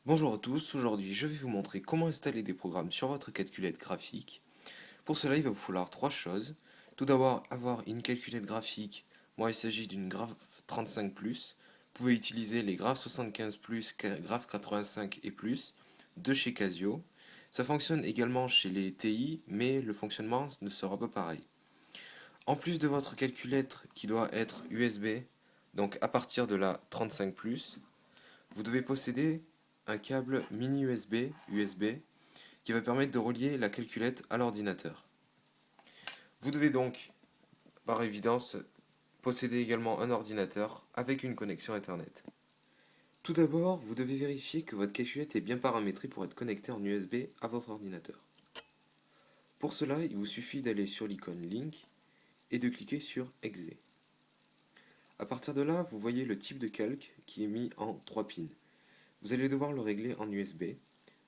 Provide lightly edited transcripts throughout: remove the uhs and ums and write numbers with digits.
Bonjour à tous, aujourd'hui je vais vous montrer comment installer des programmes sur votre calculette graphique. Pour cela il va vous falloir trois choses. Tout d'abord avoir une calculette graphique, moi il s'agit d'une Graph 35+. Vous pouvez utiliser les Graph 75+, Graph 85 et plus de chez Casio. Ça fonctionne également chez les TI, mais le fonctionnement ne sera pas pareil. En plus de votre calculette qui doit être USB, donc à partir de la 35+, vous devez posséder un câble mini USB qui va permettre de relier la calculette à l'ordinateur. Vous devez donc, par évidence, posséder également un ordinateur avec une connexion Internet. Tout d'abord, vous devez vérifier que votre calculette est bien paramétrée pour être connectée en USB à votre ordinateur. Pour cela, il vous suffit d'aller sur l'icône Link et de cliquer sur Exe. À partir de là, vous voyez le type de calque qui est mis en 3 pins. Vous allez devoir le régler en USB.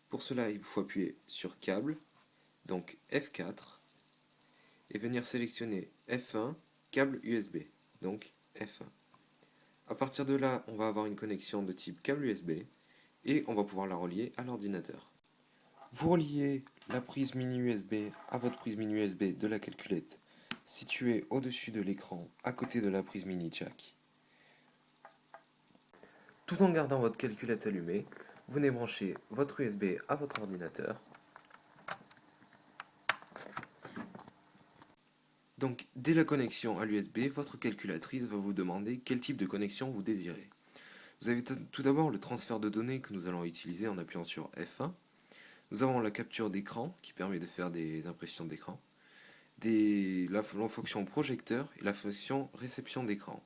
Pour cela, il vous faut appuyer sur Câble, donc F4, et venir sélectionner F1, câble USB, donc F1. À partir de là, on va avoir une connexion de type câble USB et on va pouvoir la relier à l'ordinateur. Vous reliez la prise mini USB à votre prise mini USB de la calculette située au-dessus de l'écran à côté de la prise mini jack. Tout en gardant votre calculette allumée, vous venez brancher votre USB à votre ordinateur. Donc, dès la connexion à l'USB, votre calculatrice va vous demander quel type de connexion vous désirez. Vous avez tout d'abord le transfert de données que nous allons utiliser en appuyant sur F1. Nous avons la capture d'écran qui permet de faire des impressions d'écran, la fonction projecteur et la fonction réception d'écran.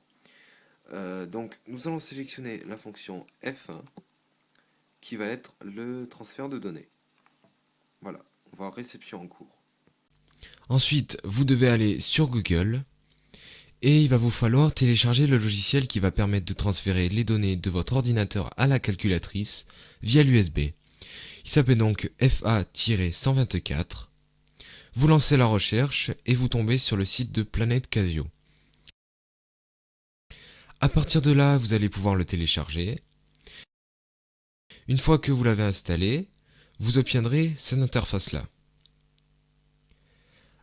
Donc, nous allons sélectionner la fonction F1 qui va être le transfert de données. Voilà, on va réception en cours. Ensuite, vous devez aller sur Google et il va vous falloir télécharger le logiciel qui va permettre de transférer les données de votre ordinateur à la calculatrice via l'USB. Il s'appelle donc FA-124. Vous lancez la recherche et vous tombez sur le site de Planète Casio. À partir de là, vous allez pouvoir le télécharger. Une fois que vous l'avez installé, vous obtiendrez cette interface-là.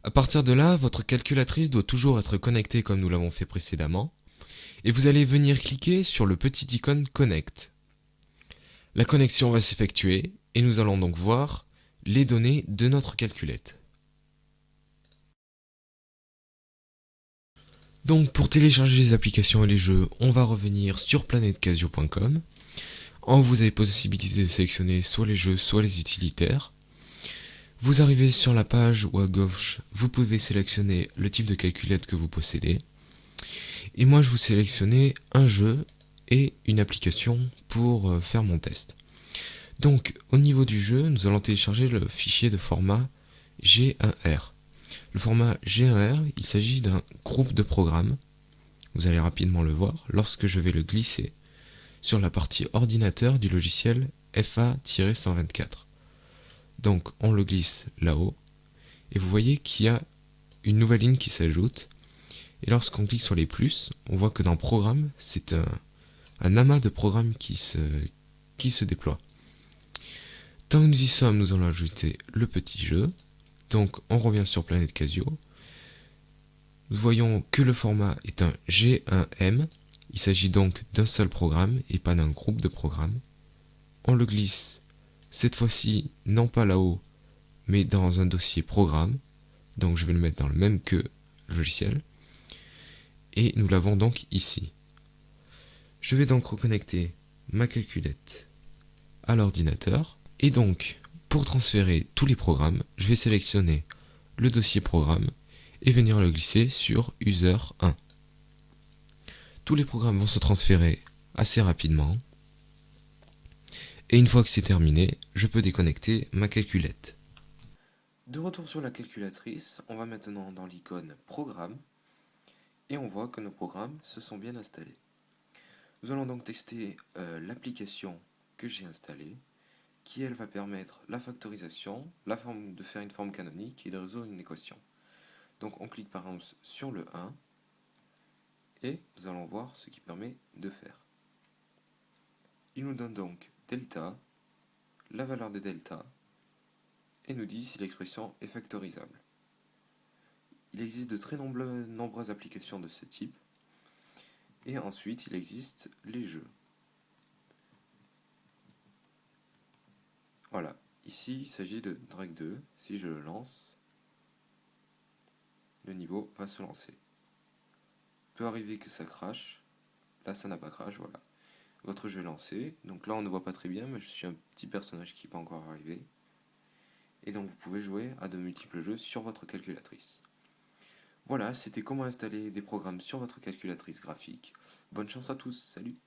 À partir de là, votre calculatrice doit toujours être connectée comme nous l'avons fait précédemment, et vous allez venir cliquer sur le petit icône Connect. La connexion va s'effectuer, et nous allons donc voir les données de notre calculette. Donc pour télécharger les applications et les jeux, on va revenir sur planetcasio.com. Vous avez possibilité de sélectionner soit les jeux, soit les utilitaires. Vous arrivez sur la page où à gauche, vous pouvez sélectionner le type de calculette que vous possédez. Et moi, je vous sélectionner un jeu et une application pour faire mon test. Donc, au niveau du jeu, nous allons télécharger le fichier de format G1R. Le format G1R, il s'agit d'un groupe de programmes. Vous allez rapidement le voir lorsque je vais le glisser sur la partie ordinateur du logiciel FA-124. Donc, on le glisse là-haut et vous voyez qu'il y a une nouvelle ligne qui s'ajoute. Et lorsqu'on clique sur les plus, on voit que dans Programme, c'est un amas de programmes qui se déploie. Tant que nous y sommes, nous allons ajouter le petit jeu. Donc on revient sur Planète Casio. Nous voyons que le format est un G1M. Il s'agit donc d'un seul programme et pas d'un groupe de programmes. On le glisse, cette fois-ci, non pas là-haut, mais dans un dossier programme. Donc je vais le mettre dans le même que logiciel. Et nous l'avons donc ici. Je vais donc reconnecter ma calculette à l'ordinateur. Et donc, pour transférer tous les programmes, je vais sélectionner le dossier programme et venir le glisser sur User 1. Tous les programmes vont se transférer assez rapidement. Et une fois que c'est terminé, je peux déconnecter ma calculette. De retour sur la calculatrice, on va maintenant dans l'icône Programme et on voit que nos programmes se sont bien installés. Nous allons donc tester l'application que j'ai installée, qui elle va permettre la factorisation, de faire une forme canonique et de résoudre une équation. Donc on clique par exemple sur le 1 et nous allons voir ce qu'il permet de faire. Il nous donne donc delta la valeur de delta et nous dit si l'expression est factorisable. Il existe de très nombreuses applications de ce type. Et ensuite, il existe les jeux. Voilà, ici il s'agit de Drake 2. Si je le lance, le niveau va se lancer. Il peut arriver que ça crache. Là, ça n'a pas crash, voilà. Votre jeu est lancé. Donc là, on ne voit pas très bien, mais je suis un petit personnage qui n'est pas encore arrivé. Et donc, vous pouvez jouer à de multiples jeux sur votre calculatrice. Voilà, c'était comment installer des programmes sur votre calculatrice graphique. Bonne chance à tous, salut!